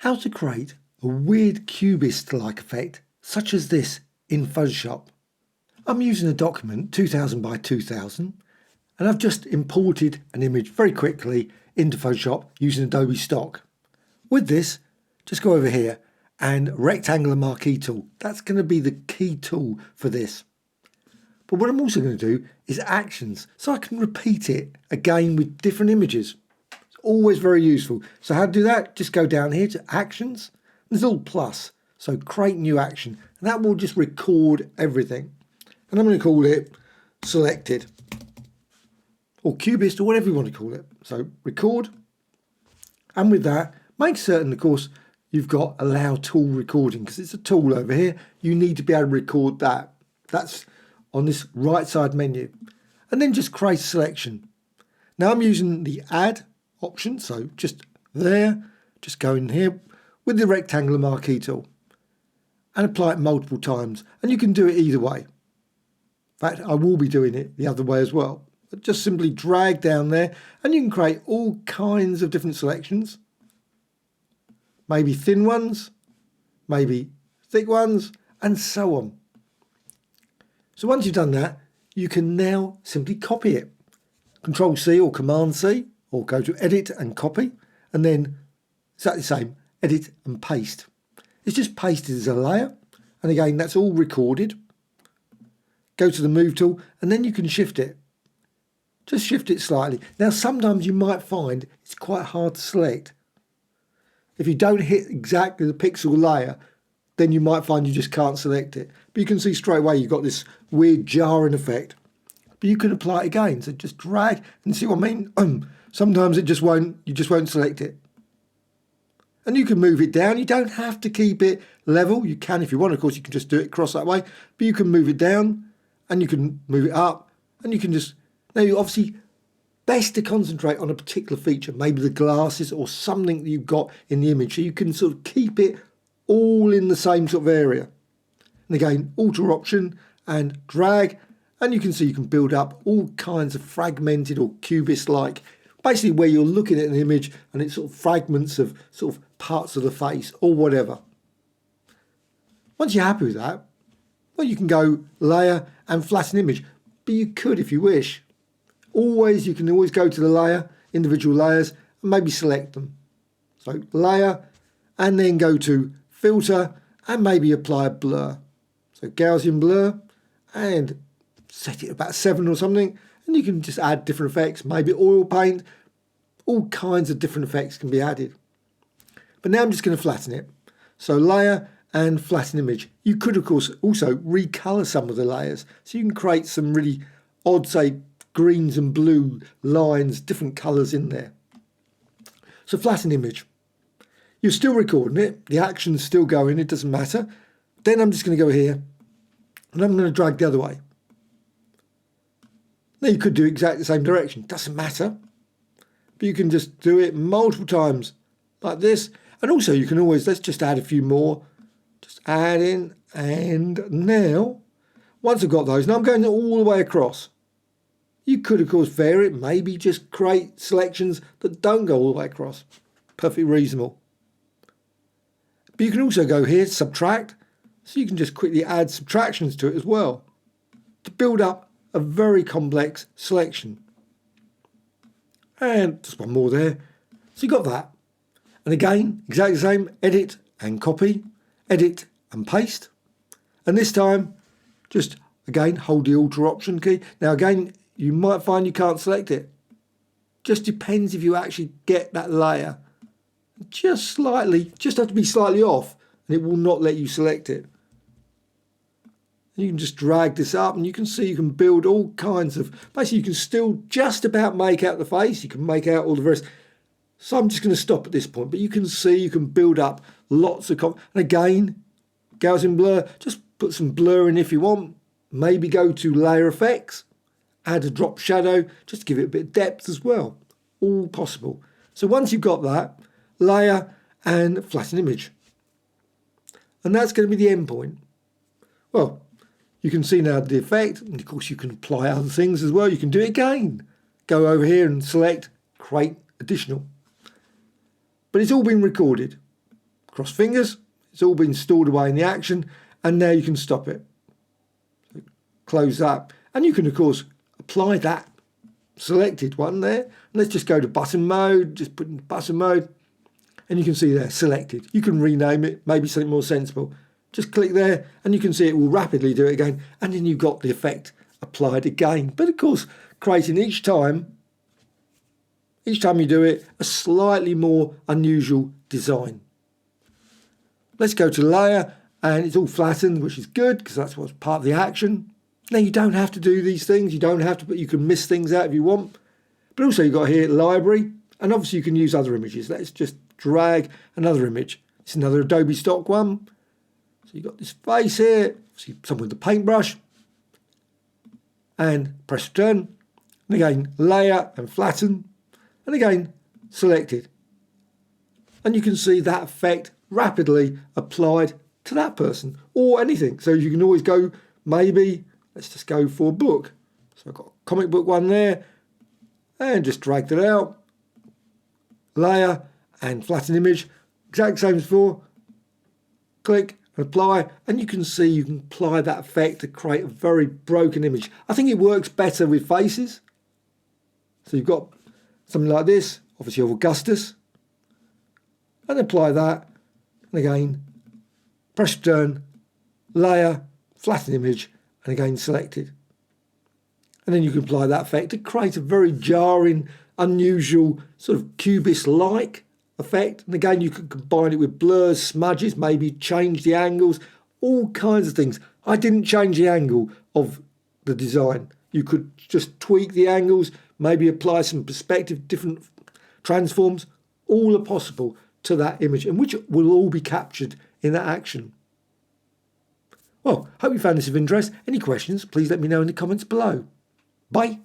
How to create a weird Cubist-like effect such as this in Photoshop. I'm using a document 2000 by 2000 and I've just imported an image very quickly into Photoshop using Adobe Stock. With this, just go over here and rectangular marquee tool. That's going to be the key tool for this. But what I'm also going to do is actions, so I can repeat it again with different images. It's always very useful. So how to do that? Just go down here to actions. There's a little plus. So create new action. And that will just record everything. And I'm going to call it selected. Or Cubist or whatever you want to call it. So record. And with that, make certain, of course, you've got allow tool recording because it's a tool over here. You need to be able to record that. That's on this right side menu. And then just create a selection. Now I'm using the add option. So just there, just go in here with the rectangular marquee tool and apply it multiple times. And you can do it either way. In fact, I will be doing it the other way as well. But just simply drag down there and you can create all kinds of different selections. Maybe thin ones, maybe thick ones, and so on. So once you've done that, you can now simply copy it. Control C or Command C, or go to Edit and Copy, and then exactly the same, Edit and Paste. It's just pasted as a layer, and again, that's all recorded. Go to the Move tool, and then you can shift it. Just shift it slightly. Now, sometimes you might find it's quite hard to select. If you don't hit exactly the pixel layer, then you might find you just can't select it. But you can see straight away you've got this weird jarring effect. But you can apply it again. So just drag and see what I mean. Sometimes it just won't, you just won't select it. And you can move it down. You don't have to keep it level. You can if you want. Of course, you can just do it across that way. But you can move it down and you can move it up. And you can just, now you obviously, best to concentrate on a particular feature, maybe the glasses or something that you've got in the image. So you can sort of keep it all in the same sort of area. And again, alter option and drag, and you can see you can build up all kinds of fragmented or Cubist-like, basically where you're looking at an image and it's sort of fragments of sort of parts of the face or whatever. Once you're happy with that, well, you can go layer and flatten image, but you could if you wish. You can always go to the layer, individual layers, and maybe select them. So layer, and then go to filter, and maybe apply a blur. So Gaussian blur, and set it about 7 or something, and you can just add different effects, maybe oil paint, all kinds of different effects can be added. But now I'm just going to flatten it. So layer and flatten image. You could, of course, also recolor some of the layers. So you can create some really odd, say, greens and blue lines, different colors in there. So flatten image. You're still recording it. The action's still going. It doesn't matter. Then I'm just going to go here and I'm going to drag the other way. Now you could do exactly the same direction. Doesn't matter. But you can just do it multiple times like this. And also you can always, let's just add a few more. Just add in. And now, once I've got those, now I'm going all the way across. You could, of course, vary it. Maybe just create selections that don't go all the way across. Perfectly reasonable. But you can also go here, subtract. So you can just quickly add subtractions to it as well to build up a very complex selection. And just one more there. So you got that. And again, exactly the same. Edit and copy. Edit and paste. And this time, just again, hold the Alter option key. Now again, you might find you can't select it. Just depends if you actually get that layer. Just have to be slightly off and it will not let you select it. You can just drag this up and you can see you can build all kinds of, basically you can still just about make out the face, you can make out all the rest. So I'm just going to stop at this point, but you can see you can build up lots of, and again, Gaussian blur, just put some blur in if you want, maybe go to layer effects, add a drop shadow, just to give it a bit of depth as well, all possible. So once you've got that, layer and flatten image. And that's going to be the end point. Well, you can see now the effect, and of course you can apply other things as well. You can do it again. Go over here and select, create additional. But it's all been recorded. Cross fingers. It's all been stored away in the action, and now you can stop it. Close that, and you can of course apply that selected one there. Let's just go to button mode, just put in button mode, and you can see there selected. You can rename it, maybe something more sensible. Just click there and you can see it will rapidly do it again, and then you've got the effect applied again. But of course, creating each time you do it, a slightly more unusual design. Let's go to layer, and it's all flattened, which is good because that's what's part of the action. Now you don't have to do these things, you don't have to, but you can miss things out if you want. But also you've got here library, and obviously you can use other images. Let's just drag another image. It's another Adobe stock one. So you've got this face here, see someone with the paintbrush, and press return, and again layer and flatten, and again selected. And you can see that effect rapidly applied to that person or anything. So you can always go, maybe, let's just go for a book. So I've got a comic book one there, and just drag that out, layer and flatten image, exact same as before, click and apply, and you can see you can apply that effect to create a very broken image. I think it works better with faces. So you've got something like this, obviously of Augustus, and apply that, and again press return, layer, flatten image, and again selected. And then you can apply that effect to create a very jarring, unusual sort of Cubist-like effect. And again, you can combine it with blurs, smudges, maybe change the angles, all kinds of things. I didn't change the angle of the design. You could just tweak the angles, maybe apply some perspective, different transforms. All are possible to that image, and which will all be captured in that action. Well, hope you found this of interest. Any questions, please let me know in the comments below. Bye.